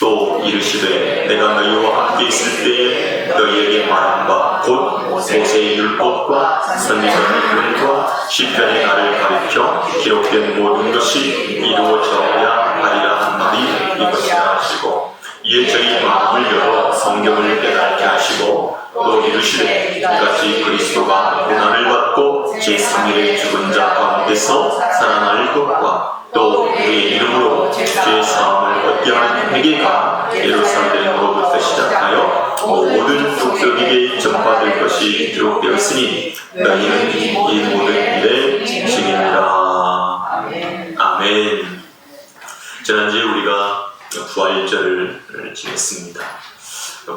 또 이르시되 내가 너희와 함께 있을 때에 너희에게 말한 바 곧 모세의 율법과 선지자의 글과 시편의 나를 가리켜 기록된 모든 것이 이루어져야 하리라 한 말이 이것이라 하시고, 이에 저희 마음을 열어 성경을 깨닫게 하시고, 또 이르시되 이같이 그리스도가 고난을 받고 제3일에 죽은 자 가운데서 살아날 것과 또 우리의 이름으로 죄사함을 얻게 하는 회개가 예루살렘으로부터 시작하여 모든 족속에게 전파될 것이 기록되었으니 너희는 이 모든 일의 증인이라. 아멘. 지난주에 우리가 부활절을 지냈습니다.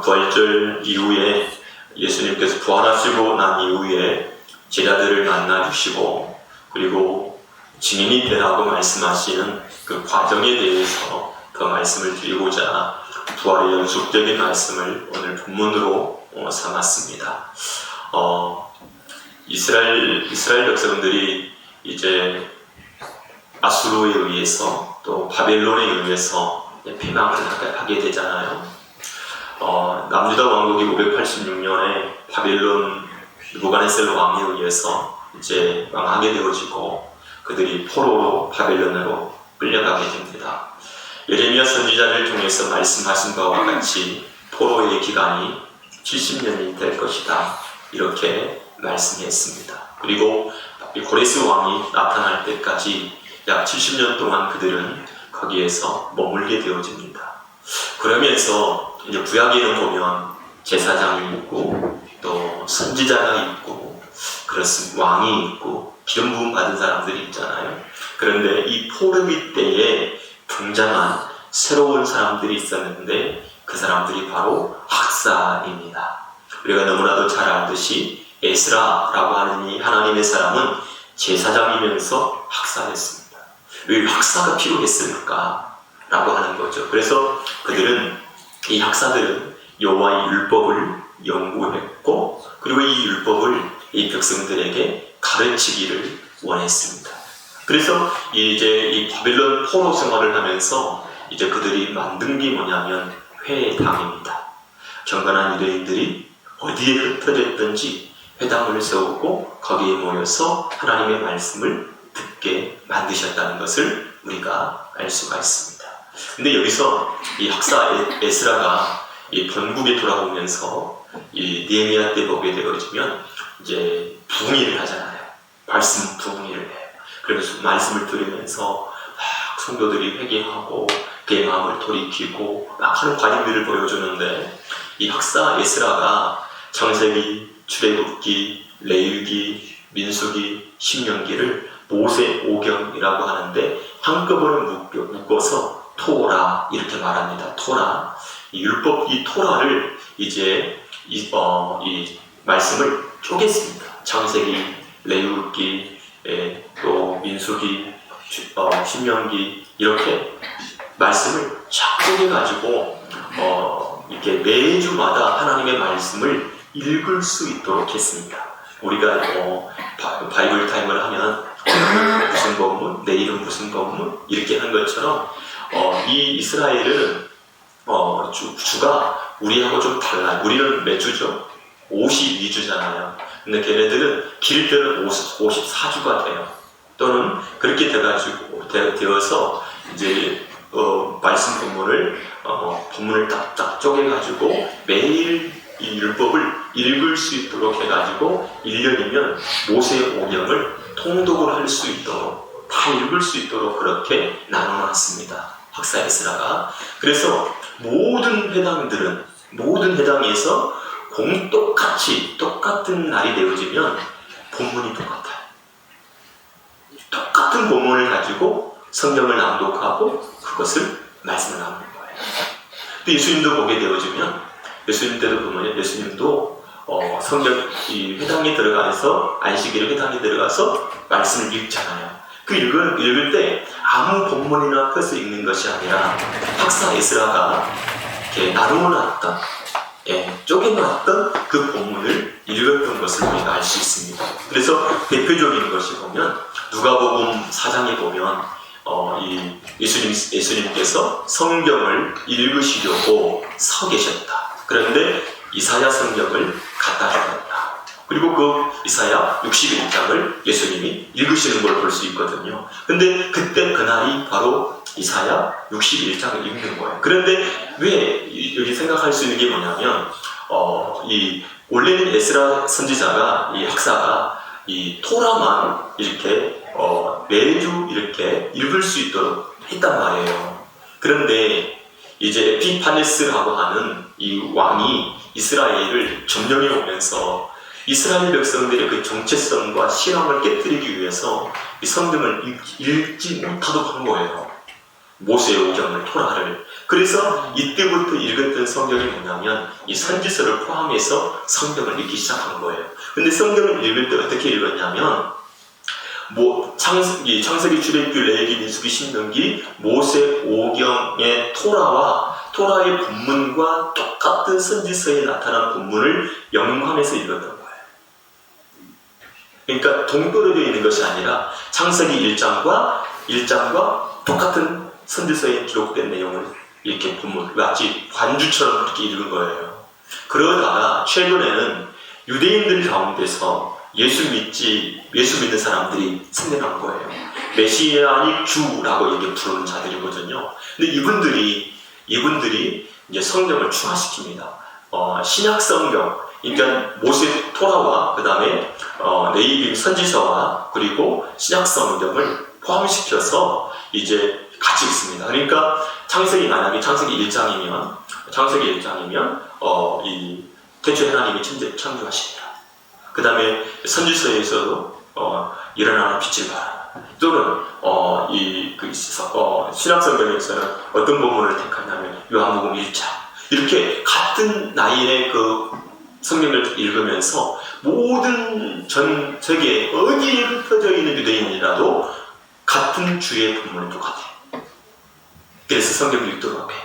부활절 이후에 예수님께서 부활하시고 난 이후에 제자들을 만나주시고, 그리고 증인이 되라고 말씀하시는 그 과정에 대해서 더 말씀을 드리고자 부활의 연속적인 말씀을 오늘 본문으로 삼았습니다. 이스라엘 백성들이 이제 아수르에 의해서 또 바벨론에 의해서 패망을 하게 되잖아요. 남유다 왕국이 586년에 바벨론 느부갓네살 왕에 의해서 이제 망하게 되어지고 그들이 포로로 바벨론으로 끌려가게 됩니다. 예레미야 선지자를 통해서 말씀하신 바와 같이 포로의 기간이 70년이 될 것이다, 이렇게 말씀했습니다. 그리고 고레스 왕이 나타날 때까지 약 70년 동안 그들은 거기에서 머물게 되어집니다. 그러면서 이제 구약에는 보면 제사장이 있고 또 선지자가 있고 그렇습니다. 왕이 있고 기름 부음 받은 사람들이 있잖아요. 그런데 이 포르비 때에 등장한 새로운 사람들이 있었는데 그 사람들이 바로 학사입니다. 우리가 너무나도 잘 알듯이 에스라라고 하는 이 하나님의 사람은 제사장이면서 학사였습니다. 왜 학사가 필요했습니까? 라고 하는 거죠. 그래서 이 학사들은 여호와의 율법을 연구했고, 그리고 이 율법을 이 백성들에게 가르치기를 원했습니다. 그래서 이제 이 바벨론 포로 생활을 하면서 이제 그들이 만든 게 뭐냐면 회당입니다. 경건한 유대인들이 어디에 흩어졌든지 회당을 세우고 거기에 모여서 하나님의 말씀을 듣게 만드셨다는 것을 우리가 알 수가 있습니다. 근데 여기서 이 학사 에스라가 이 본국에 돌아오면서 이 느헤미야 때 보게 되어지면 이제 부흥회를 하잖아요. 말씀 부흥회를 해요. 그래서 말씀을 들으면서 막 성도들이 회개하고 그의 마음을 돌이키고 막 하는 과정들을 보여주는데, 이 학사 에스라가 창세기, 출애굽기, 레위기, 민수기, 신명기를 모세 오경이라고 하는데 한꺼번에 묶어서 토라 이렇게 말합니다. 토라. 이 율법, 이 토라를 이제 이 말씀을 쪼갰습니다. 창세기, 레위기, 또 민수기, 신명기 이렇게 말씀을 쫙 쪼개가지고 이렇게 매주마다 하나님의 말씀을 읽을 수 있도록 했습니다. 우리가 바이블 타임을 하면 오늘 무슨 본문, 내일은 무슨 본문 이렇게 한 것처럼 이 이스라엘은 주가 우리하고 좀 달라요. 우리는 몇 주죠? 52주잖아요. 근데 걔네들은 길때는 54주가 돼요. 또는 그렇게 되어서 이제 말씀 본문을 딱딱 쪼개가지고 매일 이 율법을 읽을 수 있도록 해가지고 1년이면 모세 오경을 통독을 할 수 있도록, 다 읽을 수 있도록 그렇게 나눠놨습니다. 학사 에스라가. 그래서 모든 회당에서 똑같은 날이 되어지면 본문이 똑같아요. 똑같은 본문을 가지고 성경을 낭독하고 그것을 말씀을 나누는 거예요. 또 예수님도 보게 되어지면 예수님 때도 보면 예수님도 성경 이 회당에 들어가서 안식일에 회당에 들어가서 말씀을 읽잖아요. 그 읽을 때 아무 본문이나 펴서 읽는 것이 아니라 학사 에스라가 이렇게 나누어놨던, 쪼개놨던 그 본문을 읽었던 것을 우리가 알 수 있습니다. 그래서 대표적인 것이 보면 누가복음 4장에 보면 예수님께서 성경을 읽으시려고 서 계셨다. 그런데 이사야 성경을 갖다 주었다. 그리고 그 이사야 61장을 예수님이 읽으시는 걸 볼 수 있거든요. 근데 그때 그날이 바로 이사야 61장을 읽는 거예요. 그런데 왜 여기 생각할 수 있는 게 뭐냐면 원래는 에스라 선지자가 이 학사가 이 토라만 이렇게 매주 이렇게 읽을 수 있도록 했단 말이에요. 그런데 이제 에피파네스라고 하는 이 왕이 이스라엘을 점령해 오면서 이스라엘 백성들의 그 정체성과 신앙을 깨뜨리기 위해서 이 성경을 읽지 못하도록 한 거예요. 모세의 오경을, 토라를. 그래서 이때부터 읽었던 성경이 뭐냐면 이 선지서를 포함해서 성경을 읽기 시작한 거예요. 근데 성경을 읽을 때 어떻게 읽었냐면 창세기, 출애굽기, 레위기, 민수기, 신명기, 모세 오경의 토라의 본문과 똑같은 선지서에 나타난 본문을 영감해서 읽었던 거예요. 그러니까 동떨어져 있는 것이 아니라 창세기 1장과 똑같은 선지서에 기록된 내용을 이렇게 본문, 마치 관주처럼 그렇게 읽은 거예요. 그러다가 최근에는 유대인들 가운데서 예수 믿는 사람들이 생겨난 거예요. 메시아닉 주라고 이렇게 부르는 자들이거든요. 근데 이분들이 이제 성경을 추가시킵니다. 신약 성경, 그러니까 모세 토라와 그 다음에 네이빔 선지서와 그리고 신약 성경을 포함시켜서 이제 같이 있습니다. 그러니까 만약에 창세기 1장이면 이 태초에 하나님이 창조하십니다. 그 다음에 선지서에서도 일어나는 빛을 봐라. 또는 신약 성경에서는 어떤 본문을 택하냐면 요한복음 1장. 이렇게 같은 나이의 그 성경을 읽으면서 모든 전 세계 어디에 흩어져 있는 유대인이라도 같은 주의 본문은 똑같아요. 그래서 성경을 읽도록 해요.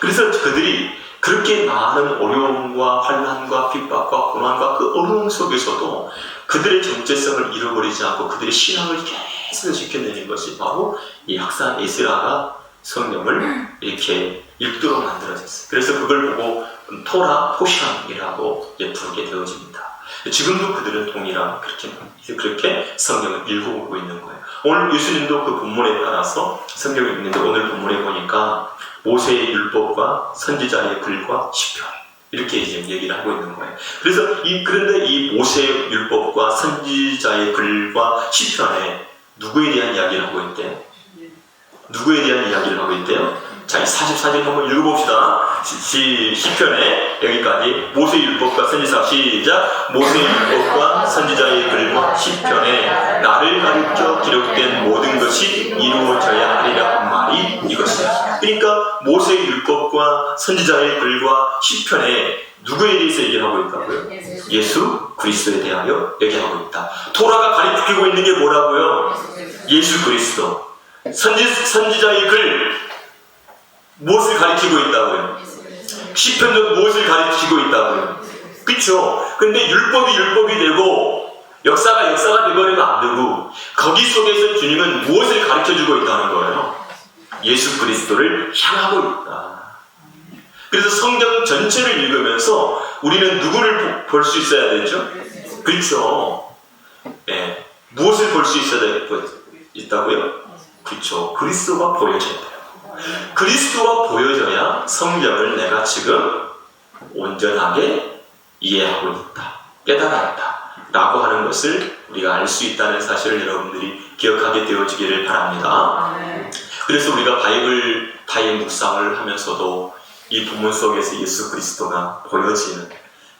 그래서 그들이 그렇게 많은 어려움과 환난과 핍박과 고난과 그 어려움 속에서도 그들의 정체성을 잃어버리지 않고 그들의 신앙을 계속 지켜내는 것이 바로 이 학사 에스라가 성경을 이렇게 읽도록 만들어졌어요. 그래서 그걸 보고 토라 포션이라고 부르게 되어집니다. 지금도 그들은 동일한 그렇게 성경을 읽어오고 있는 거예요. 오늘 예수님도 그 본문에 따라서 성경을 읽는데 오늘 본문에 보니까 모세의 율법과 선지자의 글과 시편 이렇게 이제 얘기를 하고 있는 거예요. 그래서 그런데 이 모세의 율법과 선지자의 글과 시편에 누구에 대한 이야기를 하고 있대요? 누구에 대한 이야기를 하고 있대요? 자, 이 44절 한번 읽어봅시다. 시편에 여기까지 모세의 율법과 선지자 시작. 모세의 율법과 선지자의 글과 시편에 나를 가르쳐 기록된 모든 것이 이루어져야 하리라 한 말이 이것이다. 그러니까 모세의 율법과 선지자의 글과 시편에 누구에 대해서 얘기하고 있다고요? 예수 그리스도에 대하여 얘기하고 있다. 토라가 가리키고 있는 게 뭐라고요? 예수 그리스도. 선지자의 글 무엇을 가리키고 있다고요? 시편도 무엇을 가리키고 있다고요? 그렇죠? 근데 율법이 되고 역사가 되버리면 안 되고 거기 속에서 주님은 무엇을 가르쳐주고 있다는 거예요? 예수 그리스도를 향하고 있다. 그래서 성경 전체를 읽으면서 우리는 누구를 볼 수 있어야 되죠? 그렇죠? 네. 무엇을 볼 수 있다고요? 그렇죠. 그리스도가 보여져야 돼요. 그리스도가 보여져야 성경을 내가 지금 온전하게 이해하고 있다, 깨달았다 라고 하는 것을 우리가 알 수 있다는 사실을 여러분들이 기억하게 되어지기를 바랍니다. 그래서 우리가 바이블 타임 묵상을 하면서도 이 본문 속에서 예수 그리스도가 보여지는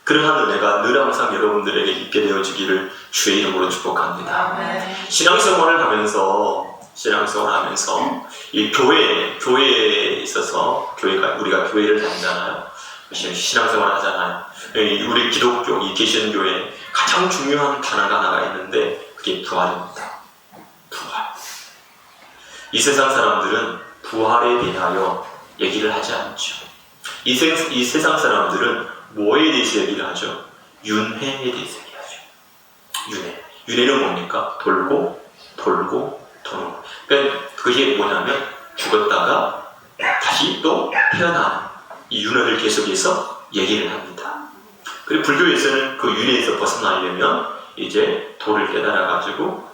그러한 은혜가 늘 항상 여러분들에게 있게 되어지기를 주의 이름으로 축복합니다. 신앙생활을 하면서 이 교회에 있어서 우리가 교회를 다니잖아요. 신앙생활 하잖아요. 우리 기독교, 이 개신교에 가장 중요한 단어가 하나가 있는데 그게 부활입니다. 부활. 이 세상 사람들은 부활에 대하여 얘기를 하지 않죠. 이 세상 사람들은 뭐에 대해서 얘기를 하죠? 윤회에 대해서 얘기하죠. 윤회는 뭡니까? 돌고 도는 거. 그러니까 그게 뭐냐면 죽었다가 다시 또 태어나는 이 윤회를 계속해서 얘기를 합니다. 그리고 불교에서는 그 윤회에서 벗어나려면 이제 도를 깨달아가지고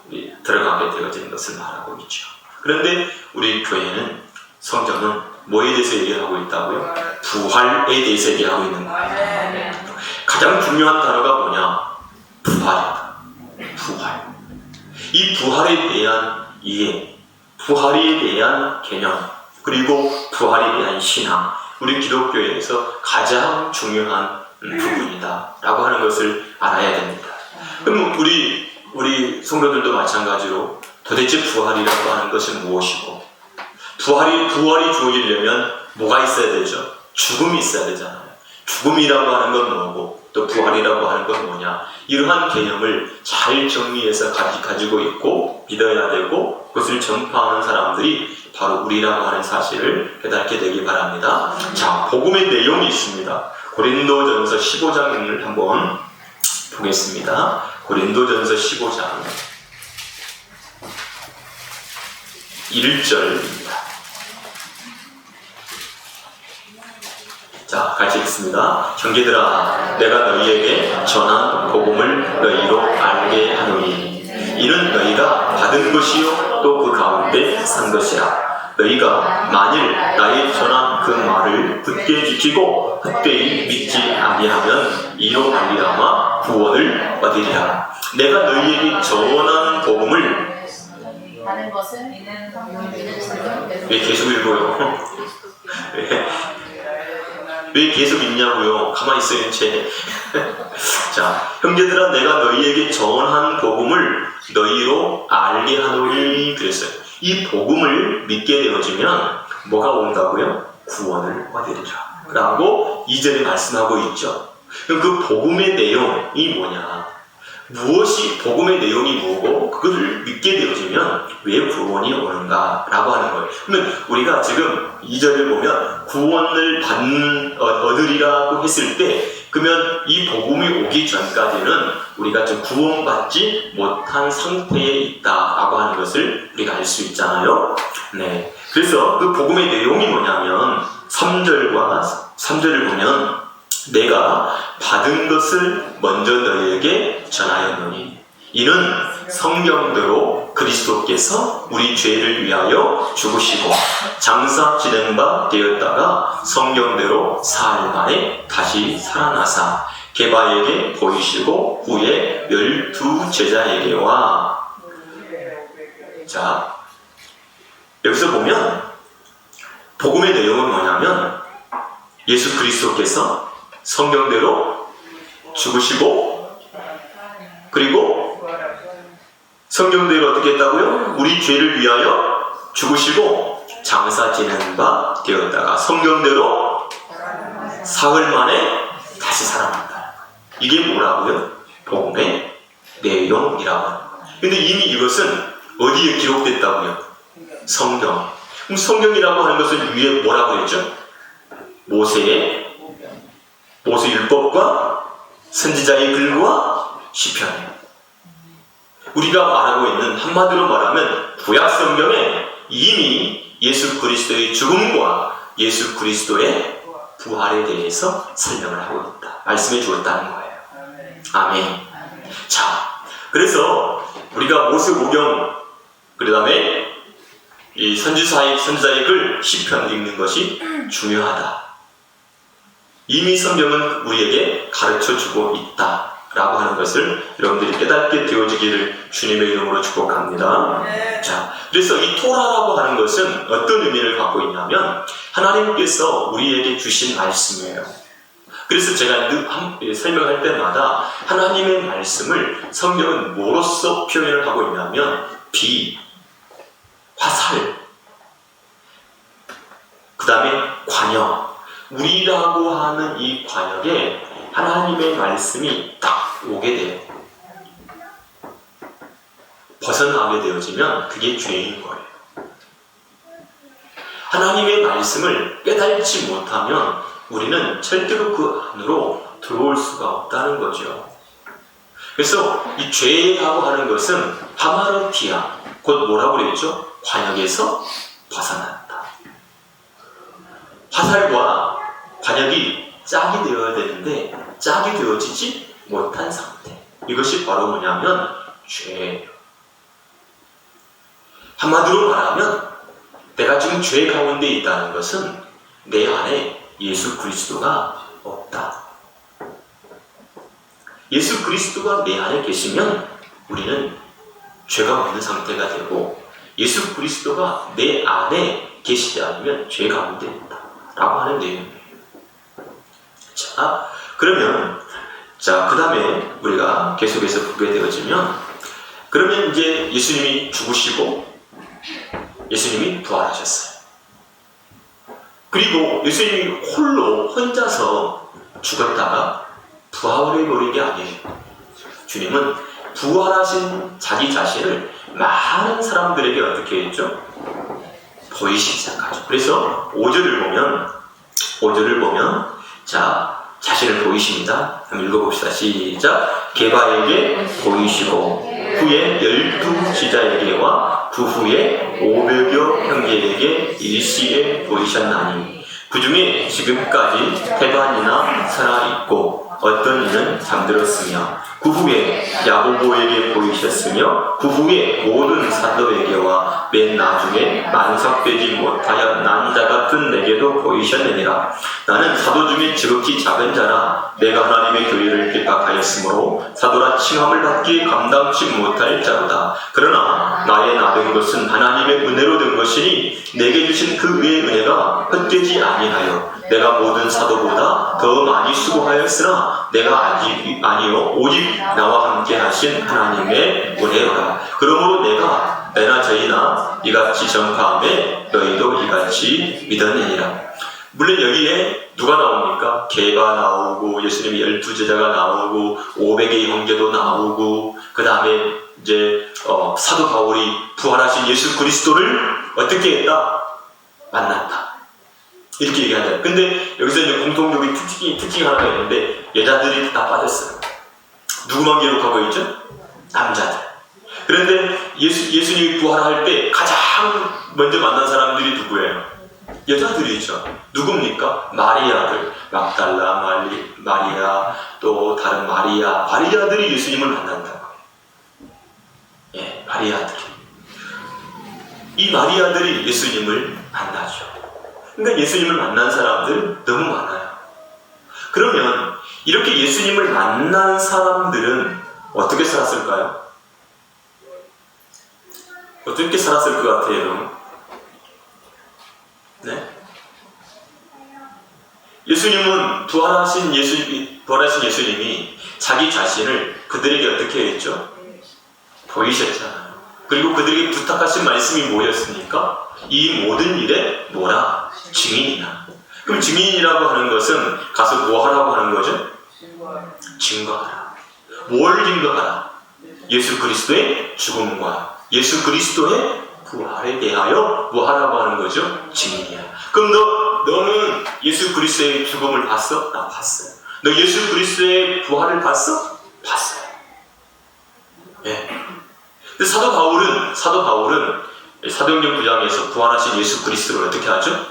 들어가게 되어지는 것을 말하고 있죠. 그런데 우리 교회는 성경은 뭐에 대해서 얘기하고 있다고요? 부활에 대해서 얘기하고 있는 거예요. 가장 중요한 단어가 뭐냐? 부활이다. 부활. 이 부활에 대한 이해, 부활에 대한 개념, 그리고 부활에 대한 신앙, 우리 기독교에서 가장 중요한 부분이다 라고 하는 것을 알아야 됩니다. 그럼 우리 성도들도 마찬가지로 도대체 부활이라고 하는 것은 무엇이고, 부활이 주어지려면 뭐가 있어야 되죠? 죽음이 있어야 되잖아요. 죽음이라고 하는 건 뭐고 또 부활이라고 하는 건 뭐냐, 이러한 개념을 잘 정리해서 가지고 있고 믿어야 되고, 그것을 전파하는 사람들이 바로 우리라고 하는 사실을 깨닫게 되기 바랍니다. 자, 복음의 내용이 있습니다. 고린도전서 15장을 한번 보겠습니다. 고린도전서 15장 1절입니다. 자, 같이 읽습니다. 형제들아, 내가 너희에게 전한 복음을 너희로 알게 하노니 이는 너희가 받은 것이요 또 그 가운데 산 것이라. 너희가 만일 나의 전한 그 말을 굳게 지키고 헛되이 믿지 아니하면 이로 말미암아 구원을 얻으리라. 내가 너희에게 전한 복음을 하는 것은 왜 계속 읽어요? 왜 계속 읽냐고요? 가만히 있어요, 제. 자, 형제들아, 내가 너희에게 전한 복음을 너희로 알게 하노니 그랬어요. 이 복음을 믿게 되어지면 뭐가 온다고요? 구원을 얻으리라 라고 2절에 말씀하고 있죠. 그럼 그 복음의 내용이 뭐냐? 무엇이 복음의 내용이 뭐고 그것을 믿게 되어지면 왜 구원이 오는가 라고 하는 거예요. 그러면 우리가 지금 2절을 보면 구원을 얻으리라고 했을 때, 그러면 이 복음이 오기 전까지는 우리가 좀 구원받지 못한 상태에 있다라고 하는 것을 우리가 알 수 있잖아요. 네. 그래서 그 복음의 내용이 뭐냐면 3절을 보면 내가 받은 것을 먼저 너희에게 전하였노니 이는 성경대로 그리스도께서 우리 죄를 위하여 죽으시고 장사 지낸 바 되었다가 성경대로 사흘 만에 다시 살아나사 게바에게 보이시고 후에 12 제자에게와. 자, 여기서 보면 복음의 내용은 뭐냐면 예수 그리스도께서 성경대로 죽으시고, 그리고 성경대로 어떻게 했다고요? 우리 죄를 위하여 죽으시고 장사 지낸 바 되었다가 성경대로 사흘 만에 다시 살아난다. 이게 뭐라고요? 복음의 내용이라고 하는 거예요. 근데 이미 이것은 어디에 기록됐다고요? 성경. 그럼 성경이라고 하는 것은 위에 뭐라고 했죠? 모세 율법과 선지자의 글과 시편이에요. 우리가 말하고 있는, 한마디로 말하면 구약 성경에 이미 예수 그리스도의 죽음과 예수 그리스도의 부활에 대해서 설명을 하고 있다, 말씀해 주었다는 거예요. 아멘. 자, 그래서 우리가 모세오경, 그 다음에 이 선지자의 글 시편 읽는 것이 중요하다. 이미 성경은 우리에게 가르쳐주고 있다라고 하는 것을 여러분들이 깨닫게 되어지기를 주님의 이름으로 축복합니다. 자, 그래서 이 토라라고 하는 것은 어떤 의미를 갖고 있냐면 하나님께서 우리에게 주신 말씀이에요. 그래서 제가 설명할 때마다 하나님의 말씀을 성경은 뭐로써 표현을 하고 있냐면 비, 화살, 그 다음에 관역, 우리라고 하는 이 관역에 하나님의 말씀이 딱 오게 돼요. 벗어나게 되어지면 그게 죄인 거예요. 하나님의 말씀을 깨달지 못하면 우리는 절대로 그 안으로 들어올 수가 없다는 거죠. 그래서 이 죄라고 하는 것은 하마르티아, 곧 뭐라고 그랬죠? 관역에서 벗어난다. 화살과 관역이 짝이 되어야 되는데 짝이 되어지지 못한 상태. 이것이 바로 뭐냐면 죄예요. 한마디로 말하면 내가 지금 죄 가운데 있다는 것은 내 안에 예수 그리스도가 없다. 예수 그리스도가 내 안에 계시면 우리는 죄가 없는 상태가 되고, 예수 그리스도가 내 안에 계시지 않으면 죄 가운데 있다 라고 하는 내용이에요. 자, 그러면 그 다음에 우리가 계속해서 보게 되어지면, 그러면 이제 예수님이 죽으시고 예수님이 부활하셨어요. 그리고 예수님이 혼자서 죽었다가 부활해 버린 게 아니에요. 주님은 부활하신 자기 자신을 많은 사람들에게 어떻게 했죠? 보이시기 시작하죠. 그래서 5절을 보면 자신을 보이십니다. 한번 읽어봅시다. 시작. 게바에게 보이시고 후에 12지자에게와 그 후에 500여 형제에게 일시에 보이셨나니, 그 중에 지금까지 태반이나 설아 있고 어떤 이는 잠들었으며, 그 후에 야고보에게 보이셨으며, 그 후에 모든 사도에게와 맨 나중에 만삭되지 못하여 난 자 같은 내게도 보이셨느니라. 나는 사도 중에 지극히 작은 자라 내가 하나님의 교회를 핍박하였으므로 사도라 칭함을 받기에 감당치 못할 자로다. 그러나 나의 나된 것은 하나님의 은혜로 된 것이니 내게 주신 그 의의 은혜가 헛되지 아니하여 내가 모든 사도보다 더 많이 수고하였으나 내가 아니요 오직 나와 함께 하신 하나님의 은혜로라. 그러므로 내가 내나 저희나 이같이 전파함에 너희도 이같이 믿었느니라. 물론 여기에 누가 나옵니까? 게바 나오고 예수님의 12제자가 나오고 500의 형제도 나오고, 그 다음에 이제 사도 바울이 부활하신 예수 그리스도를 어떻게 했다? 만났다. 이렇게 얘기하잖아요. 근데 여기서 이제 공통적인 특징이 하나가 있는데 여자들이 다 빠졌어요. 누구만 기록하고 있죠? 남자들. 그런데 예수님이 부활할 때 가장 먼저 만난 사람들이 누구예요? 여자들이죠. 누굽니까? 마리아들, 막달라, 마리아, 또 다른 마리아들이 예수님을 만난다고. 예, 마리아들이. 이 마리아들이 예수님을 만나죠. 그러니까 예수님을 만난 사람들 너무 많아요. 그러면 이렇게 예수님을 만난 사람들은 어떻게 살았을까요? 어떻게 살았을 것 같아요? 네? 예수님은 부활하신 예수님이 자기 자신을 그들에게 어떻게 했죠? 보이셨잖아요. 그리고 그들에게 부탁하신 말씀이 뭐였습니까? 이 모든 일에 뭐라? 증인이나. 그럼 증인이라고 하는 것은 가서 뭐 하라고 하는 거죠? 증거하라. 뭘 증거하라? 예수 그리스도의 죽음과 예수 그리스도의 부활에 대하여 뭐 하라고 하는 거죠? 증인이야. 그럼 너는 예수 그리스도의 죽음을 봤어? 나 봤어요. 너 예수 그리스도의 부활을 봤어? 봤어요. 예. 근데 사도 바울은 사도행전 9장에서 부활하신 예수 그리스도를 어떻게 하죠?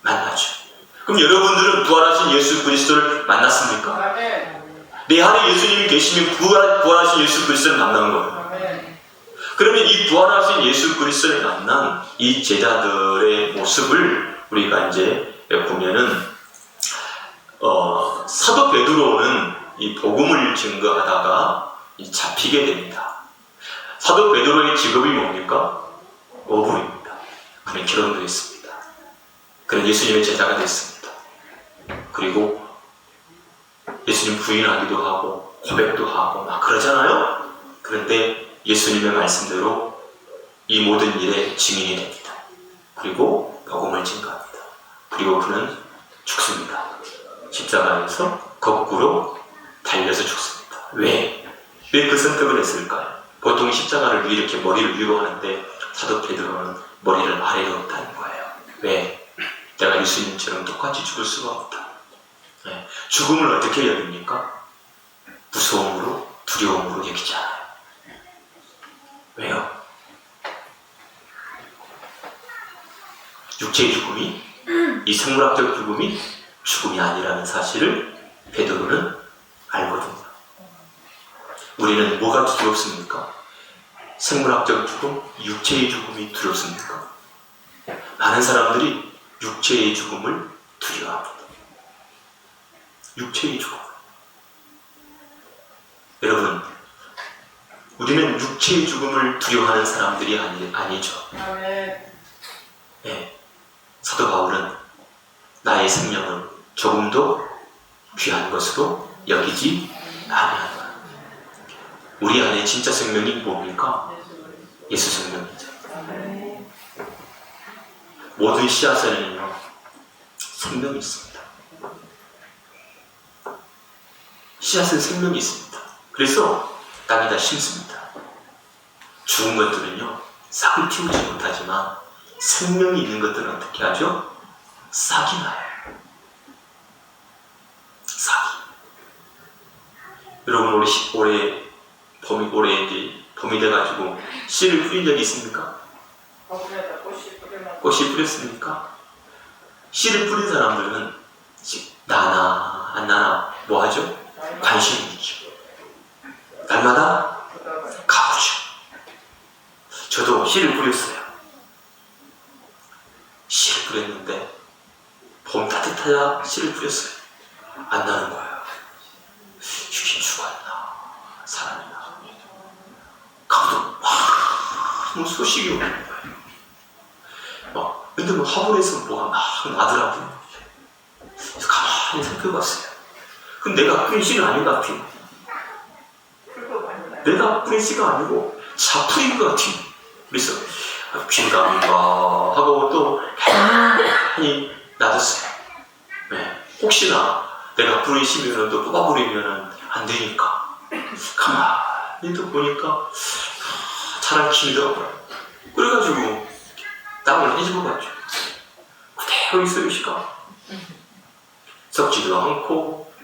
만나죠. 그럼 여러분들은 부활하신 예수 그리스도를 만났습니까? 내 안에 예수님이 계시면 부활하신 예수 그리스도를 만난 거예요. 그러면 이 부활하신 예수 그리스도를 만난 이 제자들의 모습을 우리가 이제 보면은 사도 베드로는 이 복음을 증거하다가 잡히게 됩니다. 사도 베드로의 직업이 뭡니까? 어부입니다. 그는 결혼도 했습니다. 그는 예수님의 제자가 됐습니다. 그리고 예수님 부인하기도 하고 고백도 하고 막 그러잖아요. 그런데 예수님의 말씀대로 이 모든 일에 증인이 됩니다. 그리고 복음을 증거합니다. 그리고 그는 죽습니다. 십자가에서 거꾸로 달려서 죽습니다. 왜 그 선택을 했을까요? 보통 십자가를 이렇게 머리를 위로 하는데 사도 베드로는 머리를 아래로 없다는 거예요. 왜? 내가 예수님처럼 똑같이 죽을 수가 없다. 네. 죽음을 어떻게 여깁니까? 무서움으로, 두려움으로 여기지 않아요. 왜요? 육체의 죽음이, 이 생물학적 죽음이 죽음이 아니라는 사실을 베드로는 알거든요. 우리는 뭐가 두렵습니까? 생물학적 죽음, 육체의 죽음이 두렵습니까? 많은 사람들이 육체의 죽음을 두려워합니다. 육체의 죽음. 여러분, 우리는 육체의 죽음을 두려워하는 사람들이 아니죠. 네. 사도 바울은 나의 생명을 조금도 귀한 것으로 여기지 아니하노라. 우리 안에 진짜 생명이 뭡니까? 예수 생명이죠. 모든 씨앗에는요 생명이 있습니다. 씨앗은 생명이 있습니다. 그래서 땅에다 심습니다. 죽은 것들은요 싹을 틔우지 못하지만 생명이 있는 것들은 어떻게 하죠? 싹이 나요. 싹이. 여러분 올해 봄이 돼가지고 씨를 뿌린 적이 있습니까? 꽃이 뿌렸습니까? 씨를 뿌린 사람들은 나나 안 나나 뭐 하죠? 관심이 있죠. 날마다 가보죠. 저도 씨를 뿌렸어요. 씨를 뿌렸는데 봄 따뜻하자 씨를 뿌렸어요. 안 나는 거예요. 이게 죽었나 살았나 가도 막 소식이 오는 거예요. 근데 화분에서 뭐가 막 나더라고요. 그래서 가만히 살펴봤어요. 근데 내가 뿌린 씨는 아닌 것 같아요. 내가 뿌린 씨가 아니고 자풀인 것 같아요. 그래서 빈감인가 하고 또 가만히 놔뒀어요. 네. 혹시나 내가 뿌린 씨면 또 뽑아버리면 안 되니까 가만히 또 보니까 자라기 힘들더라고요. 그래가지고 땅을 해집어 봤죠. 그대로 있어요, 씨가. 썩지도 않고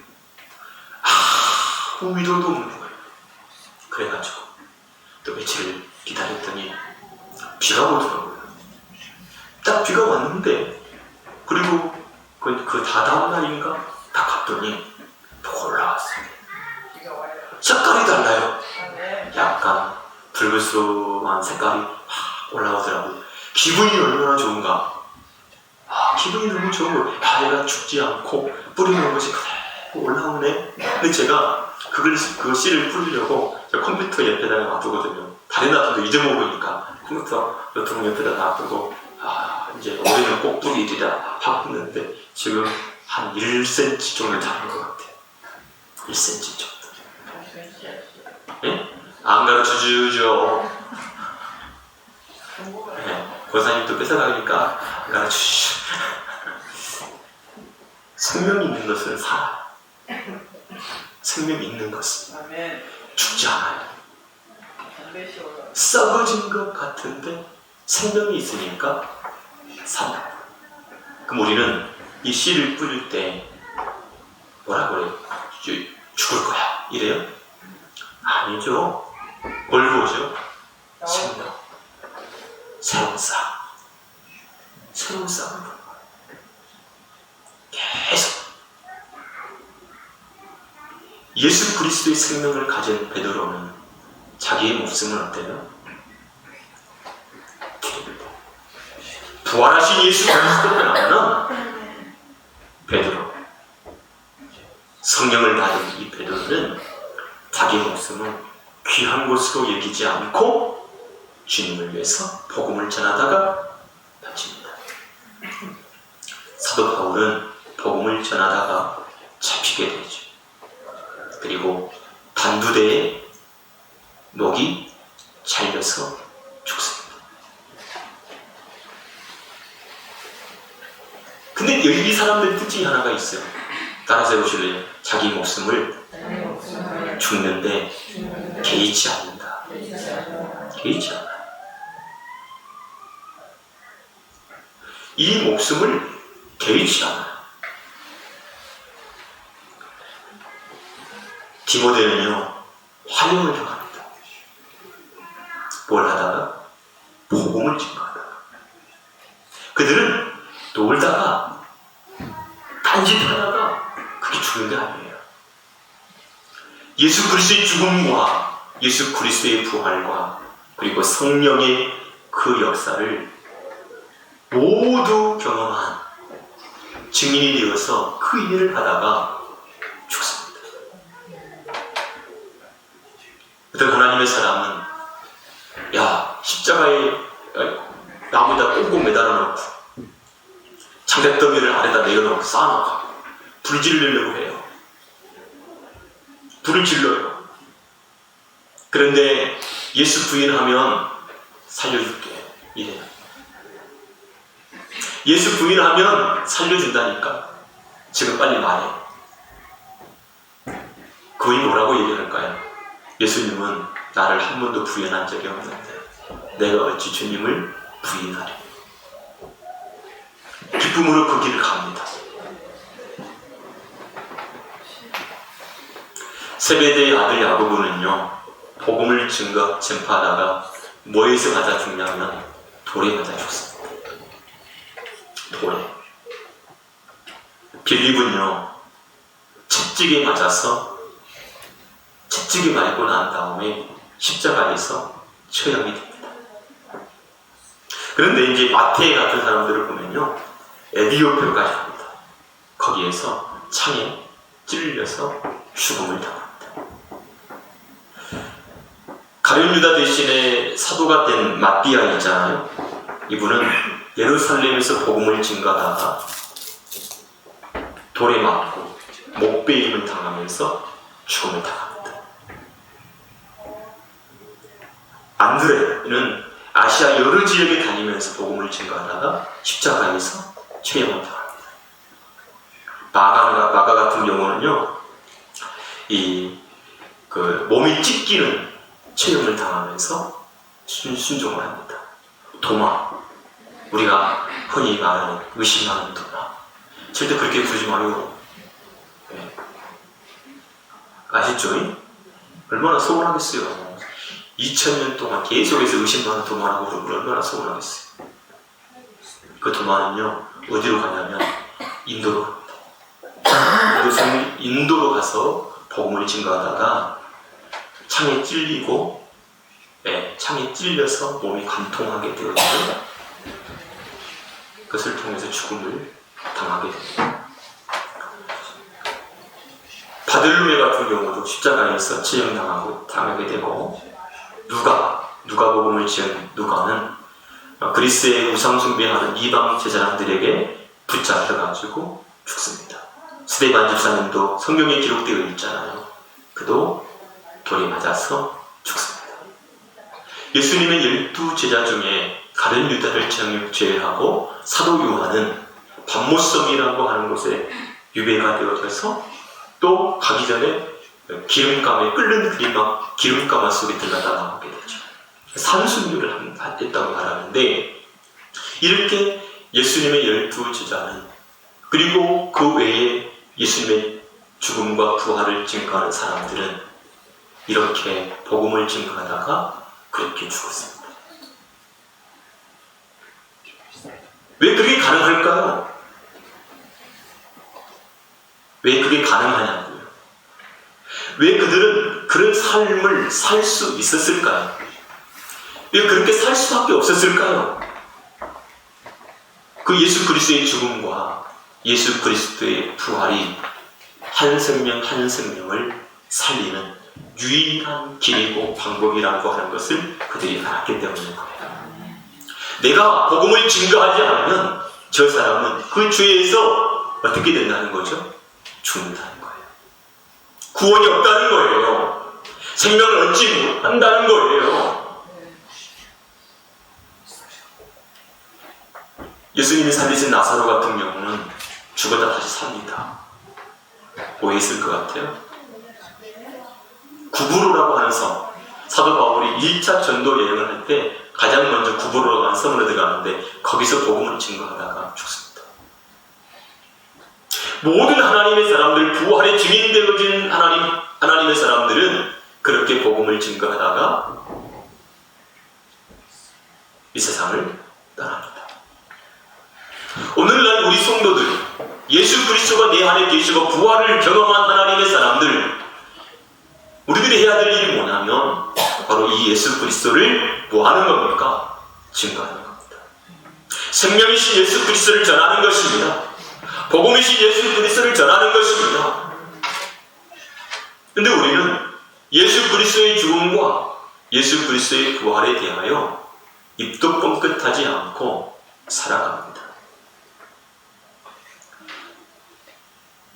아무 위로도 없는 거예요. 그래가지고 또 며칠을 기다렸더니 비가 오더라고요. 딱 비가 왔는데 그리고 그 다다음 날인가 딱 갔더니 또 올라왔어요. 색깔이 달라요. 약간 붉은수한 색깔이 확 올라오더라고요. 기분이 얼마나 좋은가. 기분이 너무 좋은 거예요. 얘가 죽지 않고 뿌리는 것이 그대로 올라오네. 근데 제가 그 씨를 뿌리려고 컴퓨터 옆에다가 놔두거든요. 다른 놔둬도 잊어먹으니까 컴퓨터 노트북 옆에다 놔두고 이제 올해는 꼭 뿌리리라 하고 있는데 지금 한 1cm 정도 자란 것 같아요. 1cm 정도. 네? 안 가르쳐주죠. 네. 권사님도 뺏어가니까 안 가르쳐주죠. 생명이 있는 것은 살아요. 생명이 있는 것은 죽지 않아요. 썩어진 것 같은데 생명이 있으니까 산다. 그럼 우리는 이 씨를 뿌릴 때 뭐라 그래요? 죽을 거야 이래요? 아니죠. 뭘 보죠? 생명. 새로운 싹. 새로운 싹을 보는 거예요. 계속. 예수 그리스도의 생명을 가진 베드로는 자기의 목숨을 어때요? 드립니다. 부활하신 예수 그리스도를 아는 베드로. 성령을 받은 이 베드로는 자기 목숨을 귀한 것으로 여기지 않고 주님을 위해서 복음을 전하다가 바칩니다. 사도 바울은 복음을 전하다가 잡히게 되죠. 그리고 단두대에 목이 잘려서 죽습니다. 근데 여기 이 사람들 특징이 하나가 있어요. 따라서 해보실래요? 자기 목숨을 죽는데 개의치 않는다. 개의치 않아요. 이 목숨을 개의치 않아요. 디모데는요 환영을 표합니다. 뭘 하다가? 복음을 증거하다가. 그들은 놀다가 딴짓하다가 그게 죽은 게 아니에요. 예수 그리스도의 죽음과 예수 그리스도의 부활과 그리고 성령의 그 역사를 모두 경험한 증인이 되어서 그 일을 하다가 죽습니다. 어떤 하나님의 사람은 십자가에 나무에다 꽁꽁 매달아놓고 장작더미를 아래다 내려놓고 쌓아놓고 불 지르려고 해요. 불을 질러요. 그런데 예수 부인하면 살려줄게 이래요. 예수 부인하면 살려준다니까. 지금 빨리 말해. 그분이 뭐라고 얘기할까요? 예수님은 나를 한 번도 부인한 적이 없는데 내가 어찌 주님을 부인하리. 기쁨으로 그 길을 갑니다. 세베대의 아들 야고보는요, 복음을 전파하다가 뭐에서 맞아 죽냐면 돌에 맞아 죽습니다. 돌에. 빌립은요, 채찍에 맞아서 채찍에 맞고 난 다음에 십자가에서 처형이 됩니다. 그런데 이제 마태 같은 사람들을 보면요, 에디오피아까지 갑니다. 거기에서 창에 찔려서 죽음을 당합니다. 가룟 유다 대신에 사도가 된 마띠아 있잖아요. 이분은 예루살렘에서 복음을 증거하다가 돌에 맞고 목베임을 당하면서 죽음을 당합니다. 안드레는 아시아 여러 지역에 다니면서 복음을 증거하다가 십자가에서 처형을 당합니다. 마가 같은 경우는요, 몸이 찢기는 처형을 당하면서 순종을 합니다. 도마, 우리가 흔히 말하는 의심하는 도마, 절대 그렇게 부르지 말고. 네. 아시죠? 얼마나 서운하겠어요. 2000년 동안 계속해서 의심하는 도마라고 그러면 얼마나 서운하겠어요. 그 도마는요, 어디로 가냐면 인도로 갑니다. 인도로 가서 복음을 증거하다가 창에 찔리고, 창에 찔려서 몸이 관통하게 되었고, 그것을 통해서 죽음을 당하게 됩니다. 바들로에 같은 경우도 십자가에서 처형당하게 되고, 누가복음을 지은 누가는 그리스의 우상 숭배하는 이방 제사장들에게 붙잡혀가지고 죽습니다. 스데반 집사님도 성경에 기록되어 있잖아요. 그도 돌에 맞아서 죽습니다. 예수님의 12 제자 중에 가룟 유다를 제외하고 사도 요한은 밤모섬이라고 하는 곳에 유배가 되어져서 또 가기 전에 기름감에 끓는 기름가마 속에 들어가다 나오게 되죠. 산순교를 했다고 말하는데, 이렇게 예수님의 12 제자는, 그리고 그 외에 예수님의 죽음과 부활을 증거하는 사람들은 이렇게 복음을 증거하다가 그렇게 죽었습니다. 왜 그게 가능할까요? 왜 그게 가능하냐고요? 왜 그들은 그런 삶을 살 수 있었을까요? 왜 그렇게 살 수밖에 없었을까요? 그 예수 그리스도의 죽음과 예수 그리스도의 부활이 한 생명 한 생명을 살리는 유일한 길이고 방법이라고 하는 것을 그들이 알았기 때문인 거예요. 내가 복음을 증거하지 않으면 저 사람은 그 죄에서 어떻게 된다는 거죠? 죽는다는 거예요. 구원이 없다는 거예요. 생명을 얻지 못한다는 거예요. 예수님이 살리신 나사로 같은 경우는 죽었다 다시 삽니다. 뭐 있을 것 같아요? 구브로라고 하는 섬. 사도 바울이 1차 전도 여행을 할 때 가장 먼저 구브로라고 하는 섬으로 들어가는데 거기서 복음을 증거하다가 죽습니다. 모든 하나님의 사람들, 부활의 증인 되어진 하나님의 사람들은 그렇게 복음을 증거하다가 이 세상을 떠납니다. 우리 성도들, 예수 그리스도가 내 안에 계시고 부활을 경험한 하나님의 사람들, 우리들이 해야 될 일이 뭐냐면 바로 이 예수 그리스도를 뭐 하는 겁니까? 증거하는 겁니다. 생명이신 예수 그리스도를 전하는 것입니다. 복음이신 예수 그리스도를 전하는 것입니다. 근데 우리는 예수 그리스도의 죽음과 예수 그리스도의 부활에 대하여 입도 뻥끗하지 않고 살아갑니다.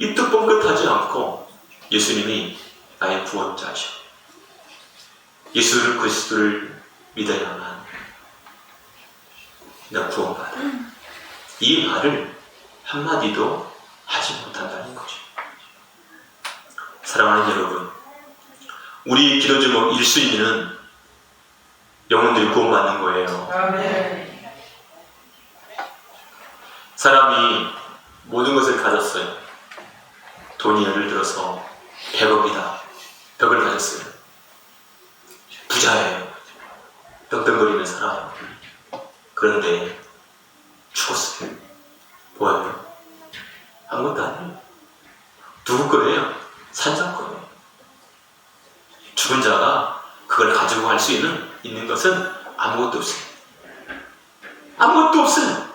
입도 뻥끗하지 않고 예수님이 나의 구원자시오, 예수 그리스도를 믿어야만 나 구원받아, 이 말을 한마디도 하지 못한다는 거죠. 사랑하는 여러분, 우리 기도 제목 1순위는 영혼들이 구원받는 거예요. 아멘. 사람이 모든 것을 가졌어요. 돈이 예를 들어서 100억이다. 100을 가졌어요. 부자예요. 떵떵거리며 살아요. 그런데 죽었어요. 뭐예요? 아무것도 아니에요. 누구 거예요? 산자 거예요. 죽은 자가 그걸 가지고 할 수 있는 것은 아무것도 없어요. 아무것도 없어요.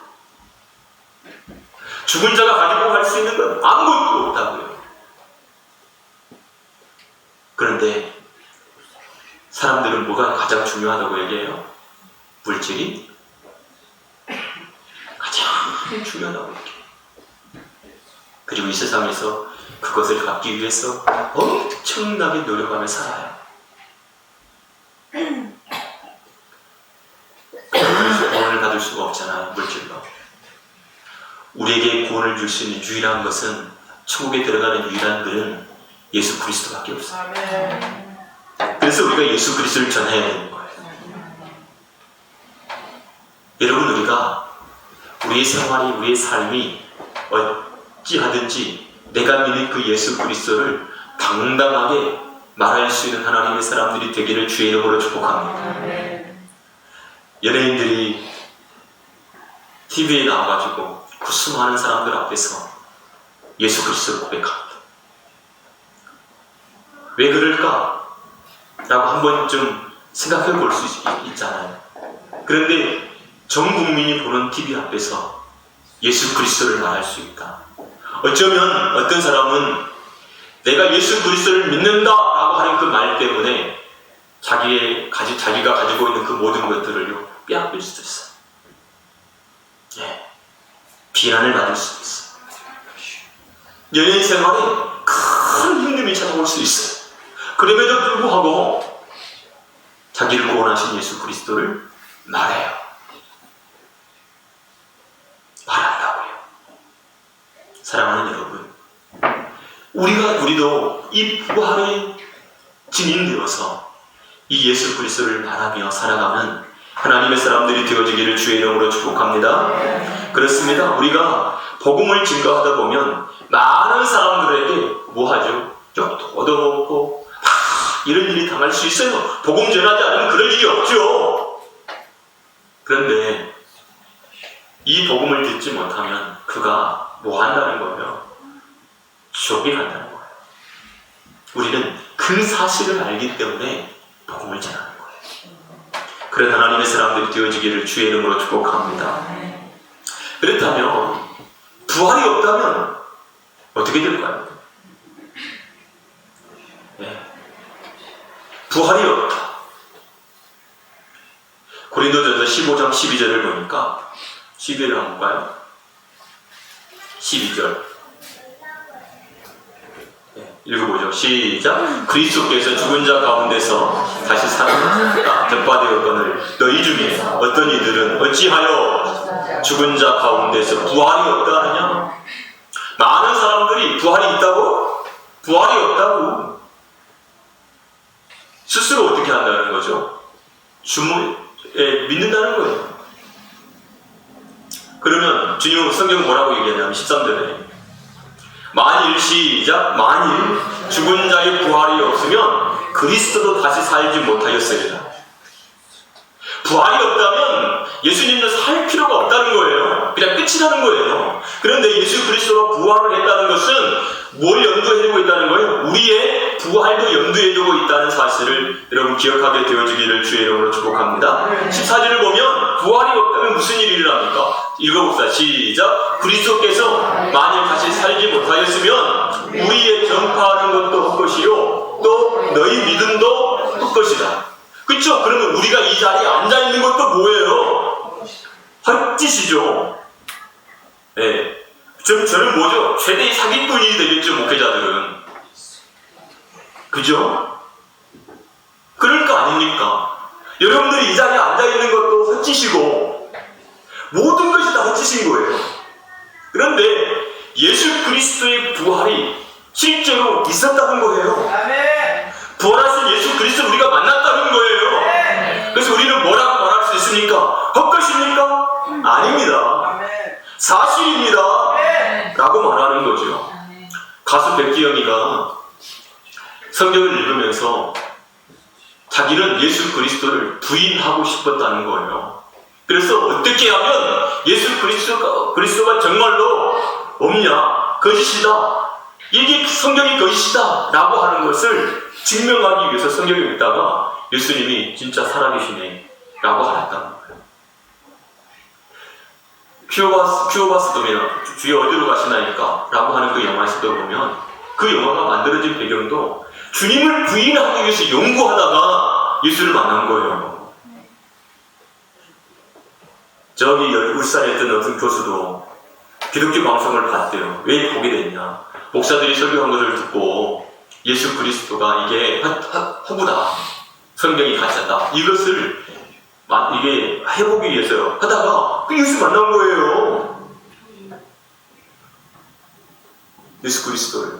죽은 자가 가지고 갈 수 있는 건 아무것도 없다고요. 그런데 사람들은 뭐가 가장 중요하다고 얘기해요? 물질이 가장 중요하다고 얘기해요. 그리고 이 세상에서 그것을 갖기 위해서 엄청나게 노력하며 살아요. 그래서 구원을 받을 수가 없잖아요. 물질로. 우리에게 구원을 줄 수 있는 유일한 것은, 천국에 들어가는 유일한 길은 예수 그리스도밖에 없어요. 그래서 우리가 예수 그리스도를 전해야 되는 거예요. 여러분, 우리가 우리의 생활이, 우리의 삶이 어찌하든지 내가 믿는 그 예수 그리스도를 당당하게 말할 수 있는 하나님의 사람들이 되기를 주의 이름으로 축복합니다. 연예인들이 TV에 나와가지고 그 수많은 사람들 앞에서 예수 그리스도를 고백합니다. 왜 그럴까? 라고 한 번쯤 생각해 볼 수 있잖아요. 그런데 전 국민이 보는 TV 앞에서 예수 그리스도를 말할 수 있다. 어쩌면 어떤 사람은 내가 예수 그리스도를 믿는다 라고 하는 그 말 때문에 자기가 가지고 있는 그 모든 것들을 빼앗길 수도 있어. 비난을 받을 수도 있어. 연예인 생활에 큰 힘듦이 찾아올 수 있어요. 그럼에도 불구하고 자기를 구원하신 예수 그리스도를 말해요. 말한다고요. 사랑하는 여러분, 우리도 이 부활의 증인되어서 이 예수 그리스도를 말하며 살아가는 하나님의 사람들이 되어지기를 주의 이름으로 축복합니다. 그렇습니다. 우리가 복음을 증거하다 보면 많은 사람들에게 뭐하죠? 좀 얻어먹고 이런 일이 당할 수 있어요. 복음 전하지 않으면 그럴 일이 없죠. 그런데 이 복음을 듣지 못하면 그가 뭐 한다는 거예요? 지옥에 간다는 거예요. 우리는 그 사실을 알기 때문에 복음을 전하는 거예요. 그런 하나님의 사람들이 되어지기를 주의 이름으로 축복합니다. 그렇다면 부활이 없다면 어떻게 될까요? 부활이 없다. 고린도전서 15장 12절을 보니까 12절을 한번 볼까요? 12절 읽어보죠. 시작. 그리스도께서 죽은 자 가운데서 다시 살아나셨다. 적바되었거늘 너희 중에 어떤 이들은 어찌하여 죽은 자 가운데서 부활이 없다 하느냐? 많은 사람들이 부활이 있다고? 부활이 없다고 스스로 어떻게 한다는 거죠? 믿는다는 거예요. 그러면 주님은 성경 뭐라고 얘기하냐면 13절에 만일 시작 만일 죽은 자의 부활이 없으면 그리스도도 다시 살지 못하였으리라. 부활이 없다면 예수님도 살 필요가 없다는 거예요. 그냥 끝이 확실하는 거예요. 그런데 예수 그리스도가 부활을 했다는 것은 뭘 염두에 두고 있다는 거예요? 우리의 부활도 염두에 두고 있다는 사실을 여러분 기억하게 되어주기를 주의 이름으로 축복합니다. 14절을 보면 부활이 없다면 무슨 일이 일어납니까? 읽어봅시다. 시작. 그리스도께서 만일 다시 살지 못하였으면 우리의 전파하는 것도 헛것이요 또 너희 믿음도 헛것이다. 그렇죠? 그러면 우리가 이 자리에 앉아있는 것도 뭐예요? 헛짓이죠. 네. 저는 뭐죠? 최대의 사기꾼이 되겠죠, 목회자들은. 그죠? 그럴 거 아닙니까? 여러분들이 이 자리에 앉아있는 것도 헛짓이고 모든 것이 다 헛짓인 거예요. 그런데 예수 그리스도의 부활이 실제로 있었다는 거예요. 부활하신 예수 그리스도 우리가 만났다는 거예요. 그래서 우리는 뭐라고 말할 수 있습니까? 헛것입니까? 아닙니다. 사실입니다. 라고 말하는 거죠. 가수 백지영이가 성경을 읽으면서 자기는 예수 그리스도를 부인하고 싶었다는 거예요. 그래서 어떻게 하면 예수 그리스도가 정말로 없냐? 거짓이다. 이게 성경이 거짓이다. 라고 하는 것을 증명하기 위해서 성경을 읽다가 예수님이 진짜 살아계시네. 라고 하였다는 거예요. 퓨어바스도면 주여 어디로 가시나이까? 라고 하는 그 영화에서도 보면 그 영화가 만들어진 배경도 주님을 부인하기 위해서 연구하다가 예수를 만난 거예요. 저기 울산에 있던 어떤 교수도 기독교 방송을 봤대요. 왜 보게 됐냐? 목사들이 설교한 것을 듣고 예수 그리스도가 이게 허구다. 성경이 가짜다. 이것을 이게 해보기 위해서 하다가 그 예수 만난 거예요. 예수 그리스도를.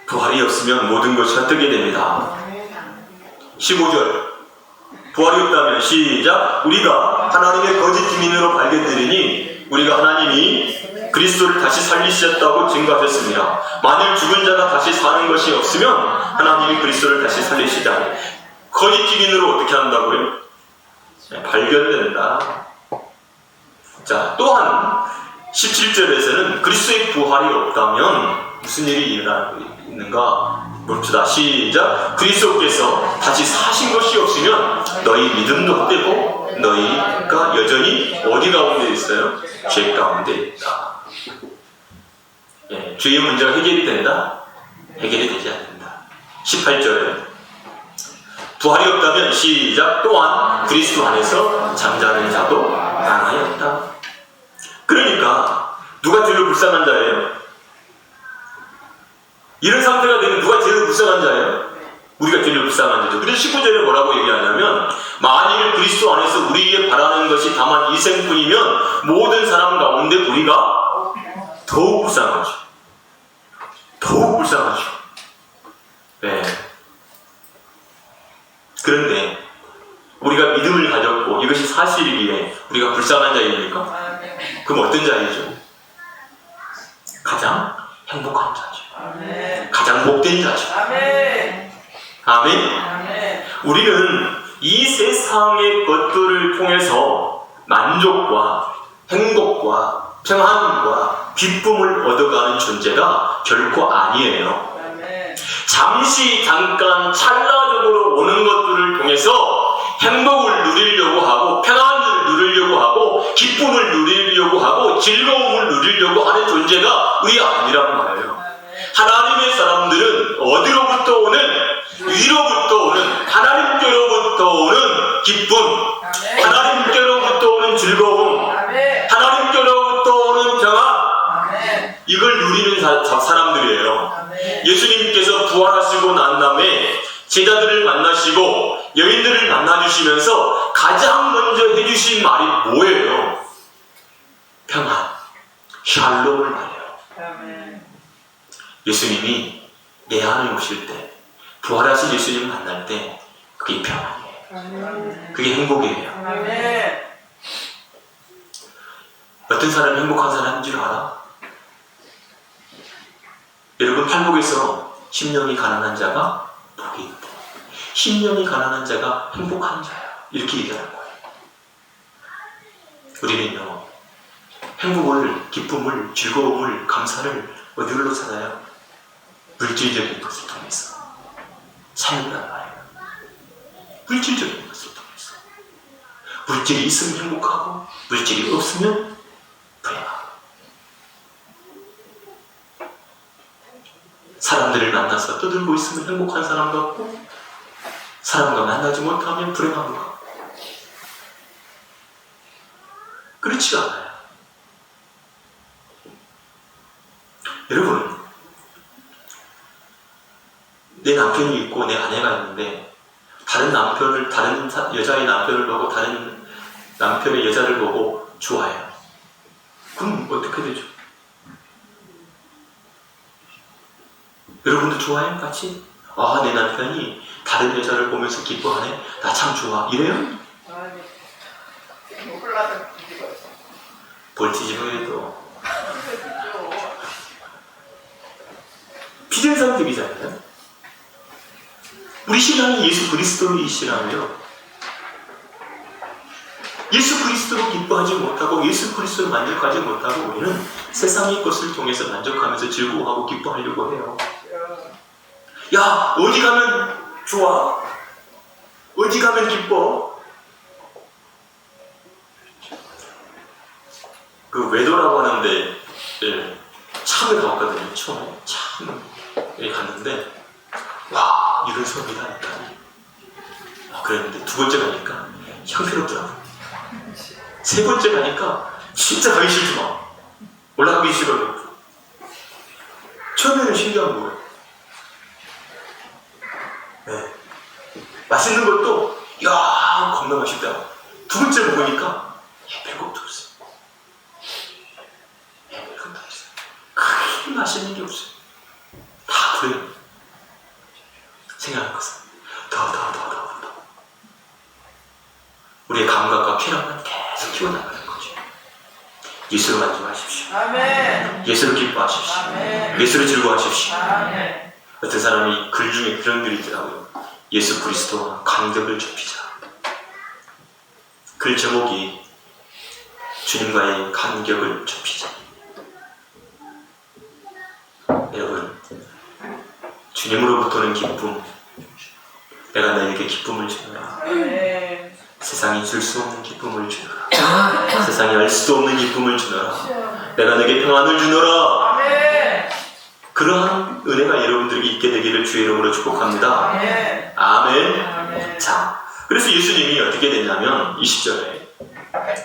부활이 없으면 모든 것이 헛되게 됩니다. 15절. 부활이 없다면 시작. 우리가 하나님의 거짓 증인으로 발견되리니 우리가 하나님이 그리스도를 다시 살리셨다고 증거하셨습니다. 만일 죽은 자가 다시 사는 것이 없으면 하나님이 그리스도를 다시 살리시지 않아요. 거짓 증인으로 어떻게 한다고요? 발견된다. 자, 또한 17절에서는 그리스도의 부활이 없다면 무슨 일이 일어나는가 봅시다. 시작. 그리스도께서 다시 사신 것이 없으면 너희 믿음도 헛되고 너희가 여전히 어디 가운데 있어요? 죄 가운데 있다. 예, 죄의 문제가 해결이 된다? 해결이 되지 않는다. 18절에 부활이 없다면 시작. 또한 그리스도 안에서 잠자는 자도 많아였다. 그러니까 누가 제일 불쌍한 자예요? 이런 상태가 되면 누가 제일 불쌍한 자예요? 우리가 제일 불쌍한 자죠. 그래서 19절에 뭐라고 얘기하냐면 만일 그리스도 안에서 우리에게 바라는 것이 다만 이 생뿐이면 모든 사람 가운데 우리가 더욱 불쌍하죠. 더욱 불쌍하죠. 네. 그런데 우리가 믿음을 가졌고 이것이 사실이기에 우리가 불쌍한 자입니까? 그럼 어떤 자이죠? 가장 행복한 자죠. 아멘. 가장 복된 자죠. 아멘. 아멘. 아멘. 우리는 이 세상의 것들을 통해서 만족과 행복과 평안과 기쁨을 얻어가는 존재가 결코 아니에요. 아멘. 잠깐 찰나적으로 오는 것들을 통해서 행복을 누리려고 하고 평안을 누리려고 하고 기쁨을 누리려고 하고 즐거움을 누리려고 하는 존재가 우리 아니란 말이에요. 하나님의 사람들은 어디로부터 오는? 위로부터 오는 하나님께로부터 오는 기쁨, 하나님께로부터 오는 즐거움, 하나님께로부터 오는 평안, 이걸 누리는 사람들이에요. 예수님께서 부활하시고 난 다음에 제자들을 만나시고 여인들을 만나주시면서 가장 먼저 해주신 말이 뭐예요? 평안, 샬롬을 말해요. 예수님이 내 안에 오실 때, 부활하신 예수님을 만날 때 그게 평안이에요. 그게 행복이에요. 어떤 사람이 행복한 사람인 줄 알아? 여러분, 팔복에서 심령이 가난한 자가 복이 있다. 심령이 가난한 자가 행복한 자야. 이렇게 얘기하는 거예요. 우리는요, 행복을, 기쁨을, 즐거움을, 감사를 어디로 찾아요? 물질적인 것을 통해서. 삶이란 말이에요. 물질적인 것을 통해서. 물질이 있으면 행복하고, 물질이 없으면 불행하고. 사람들을 만나서 떠들고 있으면 행복한 사람 같고, 사람과 만나지 못하면 불행한 것 같고. 그렇지 않아요. 여러분, 내 남편이 있고 내 아내가 있는데 다른 여자의 남편을 보고 다른 남편의 여자를 보고 좋아해요. 그럼 어떻게 되죠? 여러분도 좋아해요? 같이? 아, 내 남편이 다른 여자를 보면서 기뻐하네? 나 참 좋아. 이래요? 뭘 뒤집어해도 비정상적이잖아요. 우리 신앙이 예수 그리스도이시라면요, 예수 그리스도로 기뻐하지 못하고 예수 그리스도로 만족하지 못하고 우리는 세상의 것을 통해서 만족하면서 즐거워하고 기뻐하려고 해요. 야, 어디 가면 좋아? 어디 가면 기뻐? 그 외도라고 하는데 참에 가봤거든요. 처음에 참에 갔는데 와, 이런 수업이다 했다니. 그랬는데 두 번째 가니까 형편없더라고. 세 번째 가니까 진짜 가기 싫더만. 올라가기 싫어요. 처음에는 신기한 거예요. 네. 맛있는 것도 야, 겁나 맛있다. 두 번째 먹으니까 별것도 없어요. 별것도 없어요. 크게 맛있는 게 없어요. 다 그래요. 생각하는 것은 더. 우리의 감각과 쾌락만 계속 키워나가는 거죠. 예수로 만족하십시오. 아멘. 예수로 기뻐하십시오. 아멘. 예수로 즐거워하십시오. 아멘. 어떤 사람이 글 중에 그런 글이 있더라고요. 예수 그리스도와 간격을 좁히자. 글 제목이 주님과의 간격을 좁히자. 여러분, 주님으로부터는 기쁨, 내가 너에게 기쁨을 주노라. 아멘. 세상이 줄 수 없는 기쁨을 주노라. 세상이 알 수도 없는 기쁨을 주노라. 내가 너에게 평안을 주노라. 아멘. 그러한 은혜가 여러분들에게 있게 되기를 주의 이름으로 축복합니다. 아멘. 아멘. 아멘. 자, 그래서 예수님이 어떻게 됐냐면 20절에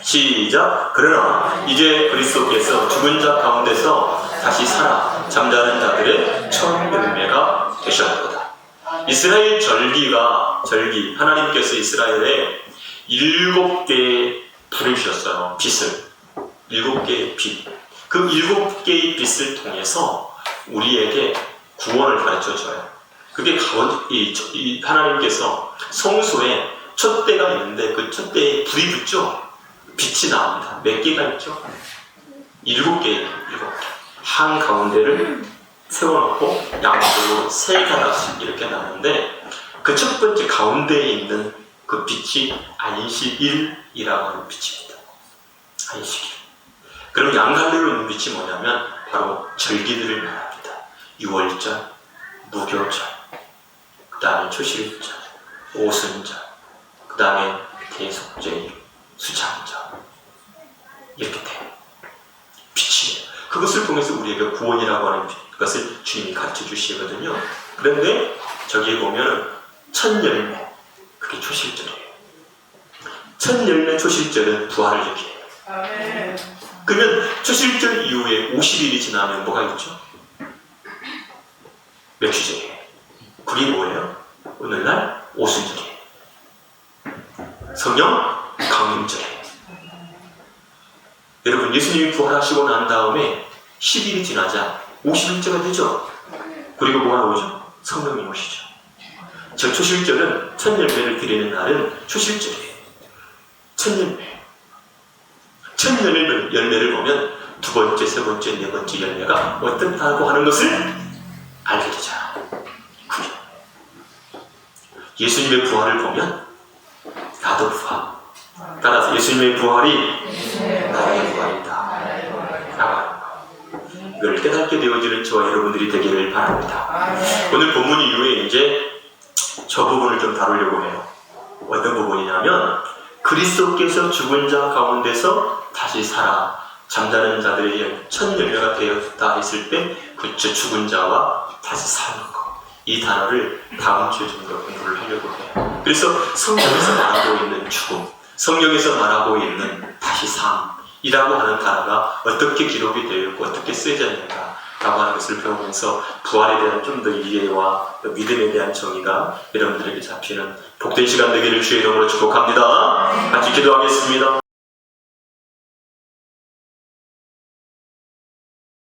시작. 그러나 이제 그리스도께서 죽은 자 가운데서 다시 살아 잠자는 자들의 첫 열매가 되셨도다. 이스라엘 절기 하나님께서 이스라엘에 7개의 불을 주셨어요. 빛을 7개의 빛. 그 7개의 빛을 통해서 우리에게 구원을 가르쳐줘요. 그게 하나님께서 성소에 촛대가 있는데 그 촛대에 불이 붙죠. 빛이 나옵니다. 몇 개가 있죠? 7개예요. 7개. 한 가운데를 세워놓고 양쪽으로 3가닥씩 이렇게 나는데 그 첫 번째 가운데에 있는 그 빛이 안식일이라고 하는 빛입니다. 안식일. 그럼 양갈래로 있는 빛이 뭐냐면 바로 절기들을 말합니다. 6월절, 무교절, 그 다음에 초실절, 오순절, 그 다음에 대속절, 수장절, 이렇게 돼요. 빛이에요. 그것을 통해서 우리에게 구원이라고 하는 것을 주님이 가르쳐 주시거든요. 그런데 저기에 보면 첫 열매, 그게 초실절이에요. 첫 열매 초실절은 부활을 얘기해요. 아멘. 그러면 초실절 이후에 50일이 지나면 뭐가 있죠? 맥주절이에요. 그게 뭐예요? 오늘날 오순절이에요. 성령 강림절이에요. 여러분, 예수님이 부활하시고 난 다음에 10일이 지나자 50일째가 되죠. 그리고 뭐가 나오죠? 성령이 오시죠. 저 초실절은 첫 열매를 드리는 날은 초실절이에요. 첫 열매. 첫 열매를 보면 두 번째, 세 번째, 네 번째 열매가 어떻다고 하는 것을 알게 되잖아요. 그게 예수님의 부활을 보면 나도 부활. 따라서 예수님의 부활이 나의 부활이다. 라고 이걸 깨닫게 되어지는 저와 여러분들이 되기를 바랍니다. 오늘 본문 이후에 이제 저 부분을 좀 다루려고 해요. 어떤 부분이냐면 그리스도께서 죽은 자 가운데서 다시 살아 잠자는 자들에게 첫 열매가 되었다 했을 때 그 죽은 자와 다시 사는 것, 이 단어를 다음 주에 좀 더 공부를 하려고 해요. 그래서 성경에서 말하고 있는 죽음, 성경에서 말하고 있는 다시 삶이라고 하는 단어가 어떻게 기록이 되어 있고 어떻게 쓰여졌는가 라고 하는 것을 배우면서 부활에 대한 좀 더 이해와 믿음에 대한 정의가 여러분들에게 잡히는 복된 시간 되기를 주의 이름으로 축복합니다. 같이 기도하겠습니다.